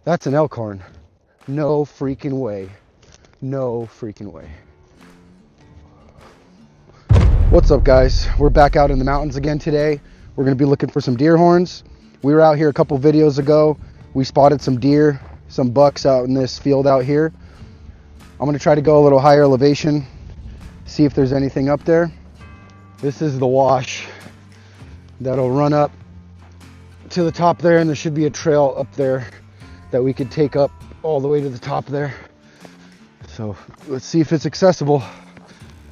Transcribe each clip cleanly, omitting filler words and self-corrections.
That's an elk horn. No freaking way. No freaking way. What's up, guys? We're back out in the mountains again today. We're gonna be looking for some deer horns. We were out here a couple videos ago. We spotted some deer, some bucks out in this field out here. I'm gonna try to go a little higher elevation, see if there's anything up there. This is the wash that'll run up to the top there, and there should be a trail up there that we could take up all the way to the top there. So let's see if it's accessible.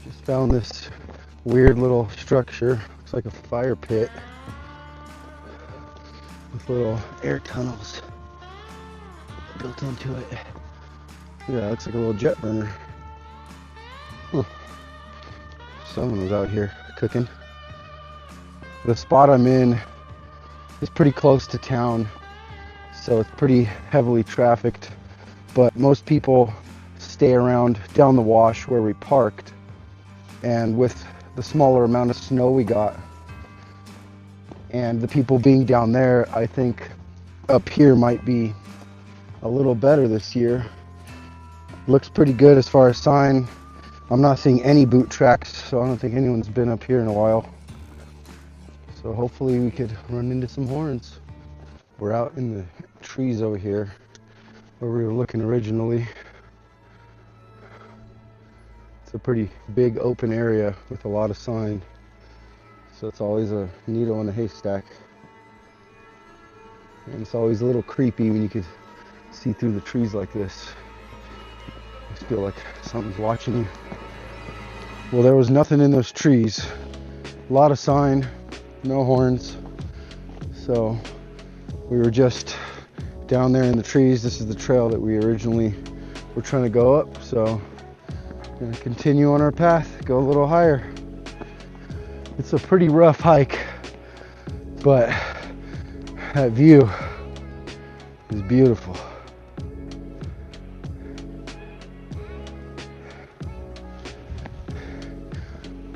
Just found this weird little structure. Looks like a fire pit with little air tunnels built into it. Yeah, it looks like a little jet burner. Huh. Someone was out here cooking. The spot I'm in is pretty close to town, so it's pretty heavily trafficked, but most people stay around down the wash where we parked, and with the smaller amount of snow we got and the people being down there, I think up here might be a little better this year. Looks pretty good as far as sign. I'm not seeing any boot tracks, so I don't think anyone's been up here in a while. So hopefully we could run into some horns. We're out in the trees over here where we were looking originally. It's a pretty big open area with a lot of sign, so it's always a needle in a haystack. And it's always a little creepy when you could see through the trees like this. I just feel like something's watching you. Well, there was nothing in those trees. A lot of sign, no horns. So we were just down there in the trees. This is the trail that we originally were trying to go up. So we're gonna continue on our path, go a little higher. It's a pretty rough hike, but that view is beautiful.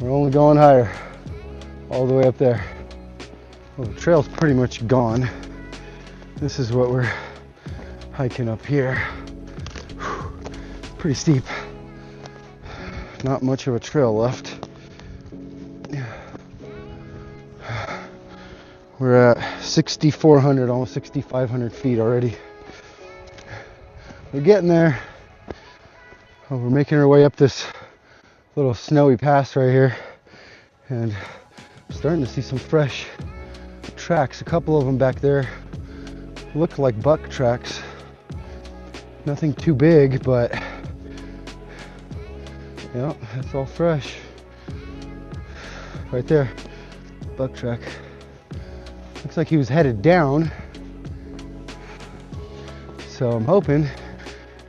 We're only going higher, all the way up there. Well, the trail's pretty much gone. This is what we're hiking up here. Pretty steep. Not much of a trail left. We're at 6,400, almost 6,500 feet already. We're getting there. Oh, we're making our way up this little snowy pass right here, and I'm starting to see some fresh tracks. A couple of them back there look like buck tracks. Nothing too big, but yeah, that's all fresh. Right there, buck track. Looks like he was headed down, so I'm hoping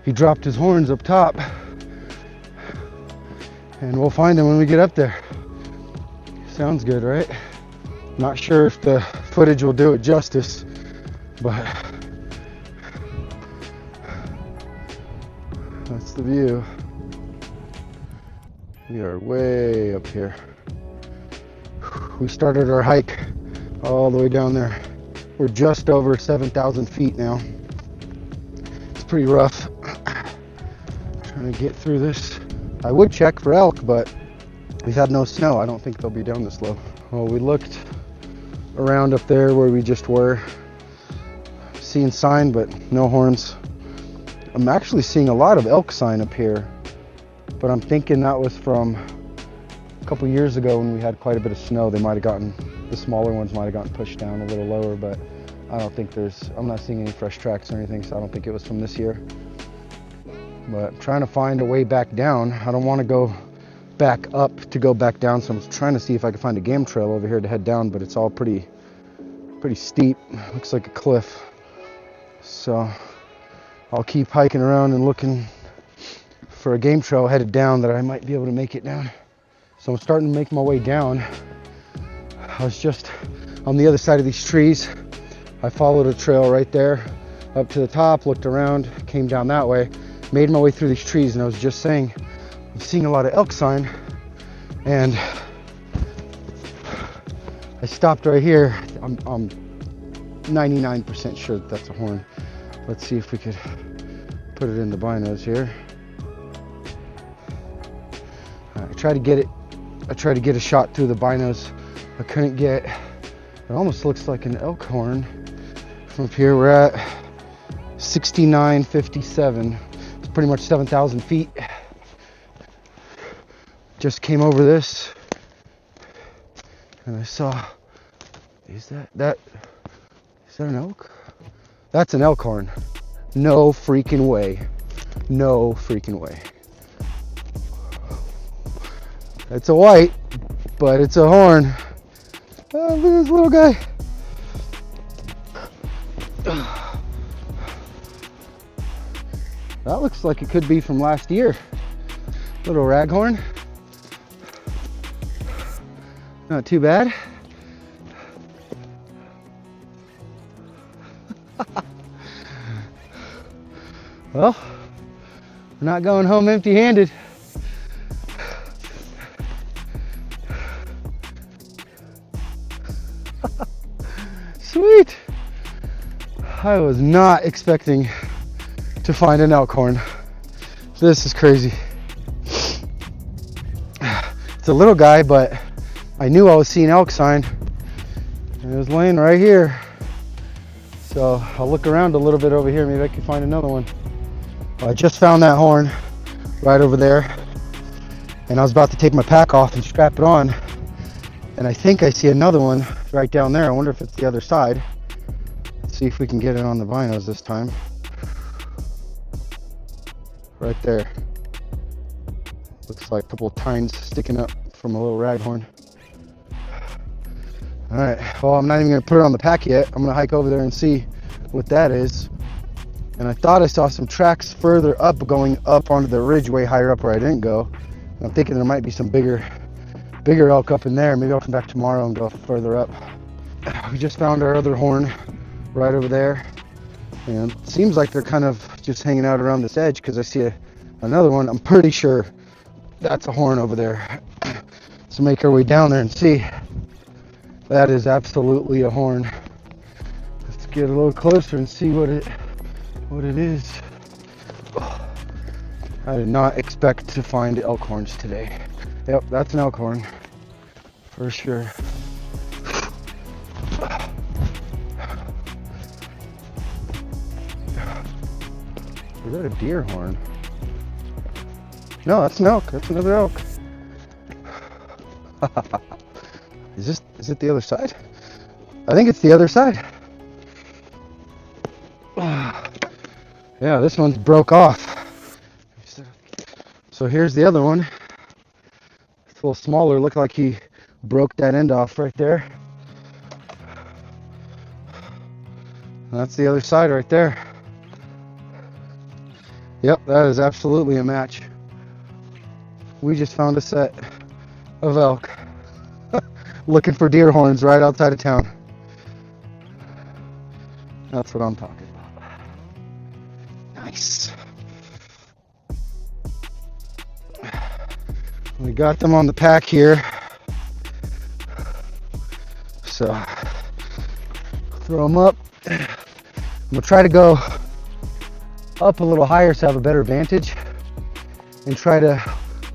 he dropped his horns up top, and we'll find him when we get up there. Sounds good, right? Not sure if the footage will do it justice, but that's the view. We are way up here. We started our hike all the way down there. We're just over 7,000 feet now. It's pretty rough. Trying to get through this. I would check for elk, but we've had no snow. I don't think they'll be down this low. Well, we looked around up there where we just were, seeing sign, but no horns. I'm actually seeing a lot of elk sign up here, but I'm thinking that was from a couple years ago when we had quite a bit of snow. They might have gotten, the smaller ones might have gotten pushed down a little lower, but I don't think I'm not seeing any fresh tracks or anything, so I don't think it was from this year. But I'm trying to find a way back down. I don't want to go back up to go back down, so I'm trying to see if I can find a game trail over here to head down, but it's all pretty steep. Looks like a cliff. So I'll keep hiking around and looking for a game trail headed down that I might be able to make it down. So I'm starting to make my way down. I was just on the other side of these trees. I followed a trail right there up to the top, looked around, came down that way, made my way through these trees, and I was just saying, I'm seeing a lot of elk sign, and I stopped right here. I'm 99% sure that that's a horn. Let's see if we could put it in the binos here. I tried to get a shot through the binos. I couldn't get, it almost looks like an elk horn from up here. We're at 6957. It's pretty much 7,000 feet. Just came over this and I saw, is that an elk? That's an elk horn. No freaking way. No freaking way. It's a white, but it's a horn. Oh, look at this little guy. That looks like it could be from last year. Little raghorn. Not too bad. Well, we're not going home empty-handed. Sweet. I was not expecting to find an elk horn. This is crazy. It's a little guy, but I knew I was seeing elk sign, and it was laying right here. So I'll look around a little bit over here. Maybe I can find another one. Well, I just found that horn right over there, and I was about to take my pack off and strap it on, and I think I see another one right down there. I wonder if it's the other side. Let's see if we can get it on the binos this time. Right there. Looks like a couple of tines sticking up from a little raghorn. All right, well, I'm not even gonna put it on the pack yet. I'm gonna hike over there and see what that is. And I thought I saw some tracks further up going up onto the ridge way higher up where I didn't go. And I'm thinking there might be some bigger elk up in there. Maybe I'll come back tomorrow and go further up. We just found our other horn right over there. And it seems like they're kind of just hanging out around this edge because I see another one. I'm pretty sure that's a horn over there. So make our way down there and see. That is absolutely a horn. Let's get a little closer and see what it is. I did not expect to find elk horns today. Yep, that's an elk horn for sure. Is that a deer horn? No, that's an elk. That's another elk. Is it the other side? I think it's the other side. Yeah, this one's broke off. So here's the other one. It's a little smaller. Looked like he broke that end off right there. And that's the other side right there. Yep, that is absolutely a match. We just found a set of elk. Looking for deer horns right outside of town. That's what I'm talking about. Nice. We got them on the pack here. So, throw them up. I'm gonna try to go up a little higher so I have a better vantage and try to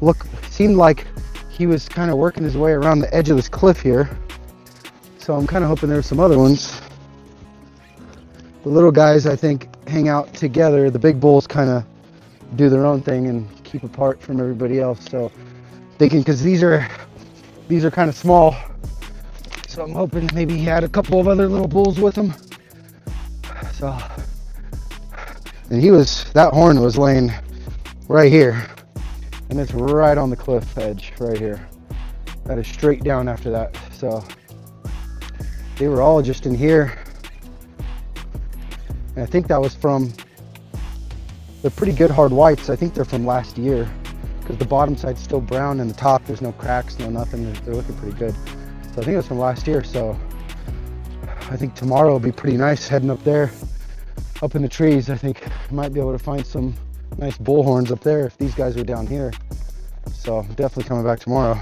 look. Seemed like he was kind of working his way around the edge of this cliff here. So I'm kind of hoping there's some other ones. The little guys, I think, hang out together. The big bulls kind of do their own thing and keep apart from everybody else. So thinking, because these are kind of small. So I'm hoping maybe he had a couple of other little bulls with him. So, and that horn was laying right here. And it's right on the cliff edge right here. That is straight down after that. So they were all just in here. And I think that was they're pretty good hard whites. I think they're from last year because the bottom side's still brown and the top, there's no cracks, no nothing. They're looking pretty good. So I think it was from last year. So I think tomorrow will be pretty nice heading up there, up in the trees. I think I might be able to find some nice bull horns up there if these guys are down here. So I'm definitely coming back tomorrow.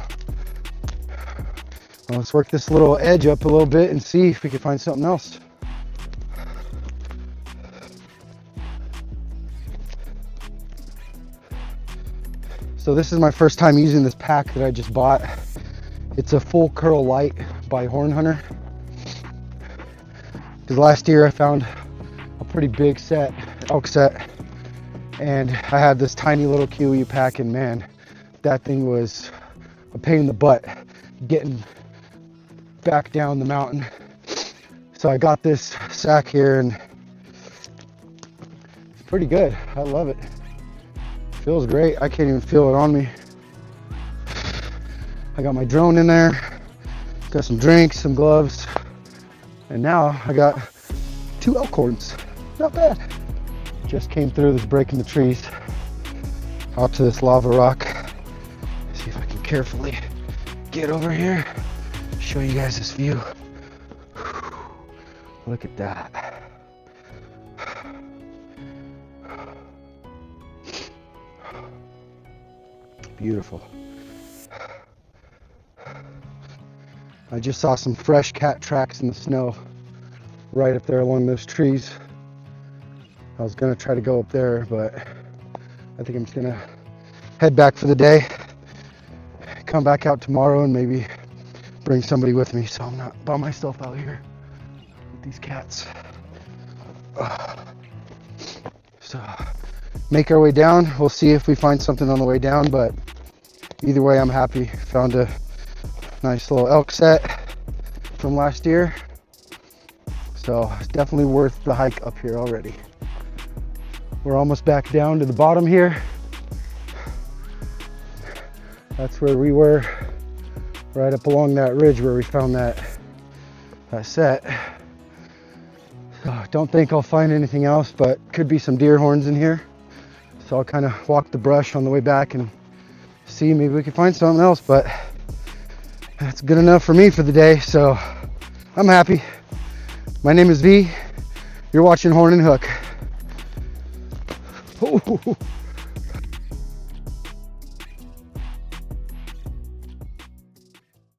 Well, let's work this little edge up a little bit and see if we can find something else. So this is my first time using this pack that I just bought. It's a Full Curl Light by Horn Hunter. Because last year I found a pretty big set, elk set, and I had this tiny little QE pack, and man, that thing was a pain in the butt getting back down the mountain. So I got this sack here, and it's pretty good. I love it. Feels great. I can't even feel it on me. I got my drone in there, got some drinks, some gloves, and now I got 2 elk horns. Not bad. Just came through this break in the trees out to this lava rock. See if I can carefully get over here, show you guys this view. Look at that. Beautiful. I just saw some fresh cat tracks in the snow right up there along those trees. I was gonna try to go up there, but I think I'm just gonna head back for the day, come back out tomorrow, and maybe bring somebody with me so I'm not by myself out here with these cats. So make our way down. We'll see if we find something on the way down, but either way I'm happy. Found a nice little elk set from last year, so it's definitely worth the hike up here already. We're almost back down to the bottom here. That's where we were, right up along that ridge where we found that set. So don't think I'll find anything else, but could be some deer horns in here. So I'll kind of walk the brush on the way back and see, maybe we can find something else, but that's good enough for me for the day, so I'm happy. My name is V. You're watching Horn and Hook.